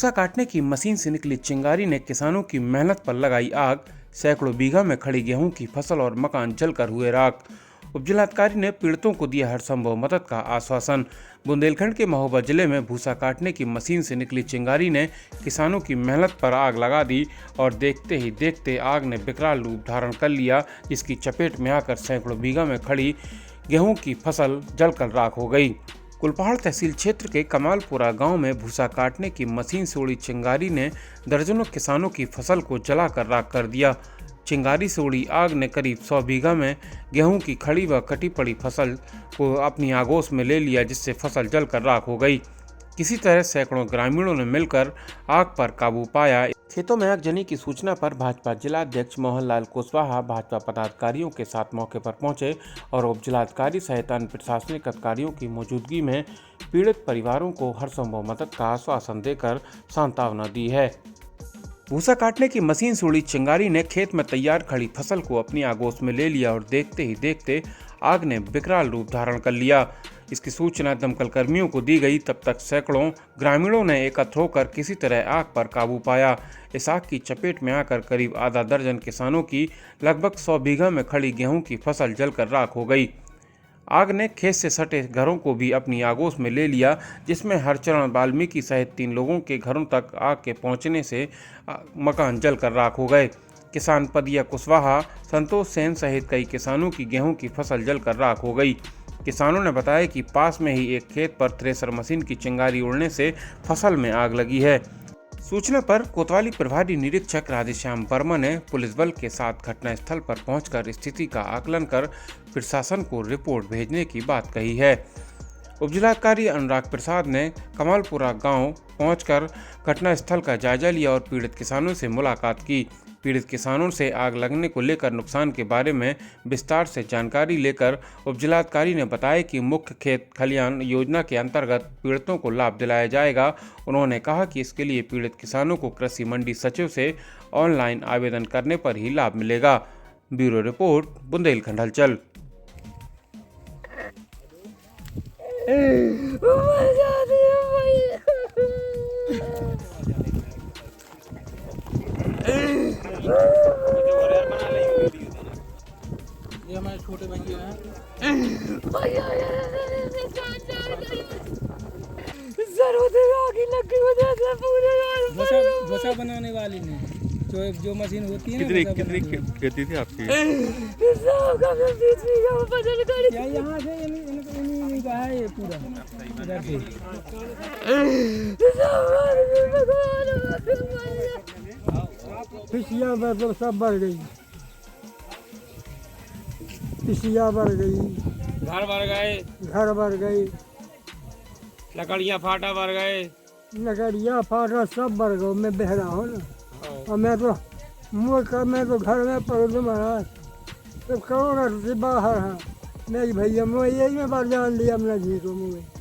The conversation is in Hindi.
भूसा काटने की मशीन से निकली चिंगारी ने किसानों की मेहनत पर लगाई आग। सैकड़ों बीघा में खड़ी गेहूं की फसल और मकान जलकर हुए राख। उपजिलाधिकारी ने पीड़ितों को दिया हर संभव मदद का आश्वासन। बुंदेलखंड के महोबा जिले में भूसा काटने की मशीन से निकली चिंगारी ने किसानों की मेहनत पर आग लगा दी और देखते ही देखते आग ने विकराल रूप धारण कर लिया, जिसकी चपेट में आकर सैकड़ों बीघा में खड़ी गेहूं की फसल जलकर राख हो गई। कुलपहाड़ तहसील क्षेत्र के कमालपुरा गांव में भूसा काटने की मशीन से उड़ी चिंगारी ने दर्जनों किसानों की फसल को जलाकर राख कर दिया। चिंगारी से उड़ी आग ने करीब 100 बीघा में गेहूं की खड़ी व कटी पड़ी फसल को अपनी आगोश में ले लिया, जिससे फसल जलकर राख हो गई। किसी तरह सैकड़ों ग्रामीणों ने मिलकर आग पर काबू पाया। खेतों में आगजनी की सूचना पर भाजपा जिला अध्यक्ष मोहनलाल कुशवाहा भाजपा पदाधिकारियों के साथ मौके पर पहुंचे और उप जिलाधिकारी सहित अन्य प्रशासनिक अधिकारियों की मौजूदगी में पीड़ित परिवारों को हर संभव मदद का आश्वासन देकर सांत्वना दी है। भूसा काटने की मशीन से उड़ी चिंगारी ने खेत में तैयार खड़ी फसल को अपनी आगोश में ले लिया और देखते ही देखते आग ने विकराल रूप धारण कर लिया। इसकी सूचना दमकल कर्मियों को दी गई। तब तक सैकड़ों ग्रामीणों ने एकत्र होकर किसी तरह आग पर काबू पाया। इस आग की चपेट में आकर करीब आधा दर्जन किसानों की लगभग 100 बीघा में खड़ी गेहूं की फसल जलकर राख हो गई। आग ने खेत से सटे घरों को भी अपनी आगोश में ले लिया, जिसमें हरचरण वाल्मीकि सहित 3 लोगों के घरों तक आग के पहुंचने से मकान जलकर राख हो गए। किसान पदिया कुशवाहा, संतोष सेन सहित कई किसानों की गेहूं की फसल जलकर राख हो गई। किसानों ने बताया कि पास में ही एक खेत पर थ्रेसर मशीन की चिंगारी उड़ने से फसल में आग लगी है। सूचना पर कोतवाली प्रभारी निरीक्षक राधेश्याम वर्मा ने पुलिस बल के साथ घटनास्थल पर पहुंचकर स्थिति का आकलन कर प्रशासन को रिपोर्ट भेजने की बात कही है। उपजिलाधिकारी अनुराग प्रसाद ने कमालपुरा गांव पहुंचकर घटनास्थल का जायजा लिया और पीड़ित किसानों से मुलाकात की। पीड़ित किसानों से आग लगने को लेकर नुकसान के बारे में विस्तार से जानकारी लेकर उपजिलाधिकारी ने बताया कि मुख्य खेत खलियान योजना के अंतर्गत पीड़ितों को लाभ दिलाया जाएगा। उन्होंने कहा कि इसके लिए पीड़ित किसानों को कृषि मंडी सचिव से ऑनलाइन आवेदन करने पर ही लाभ मिलेगा। ब्यूरो रिपोर्ट, बुंदेलखंड हलचल। ये हमारे छोटे भैया हैं। भूसा बनाने वाली ने जो मशीन होती है ना, कितनी खेती थी आपकी? यहाँ से इन्हीं का है ये पूरा इधर से। पिसिया तो सब बढ़ गई, पिसिया बढ़ गई, घर बढ़ गई, लकड़ियाँ फाटा बढ़ गए, लकड़ियाँ फाटा सब बढ़ गए। मैं बहरा हूँ ना, और मैं तो घर में पढ़ लूँ महाराज, तो करोड़ से बाहर है। मेरी भैया मैं यही में बार जान लिया अपना जी को मुँह।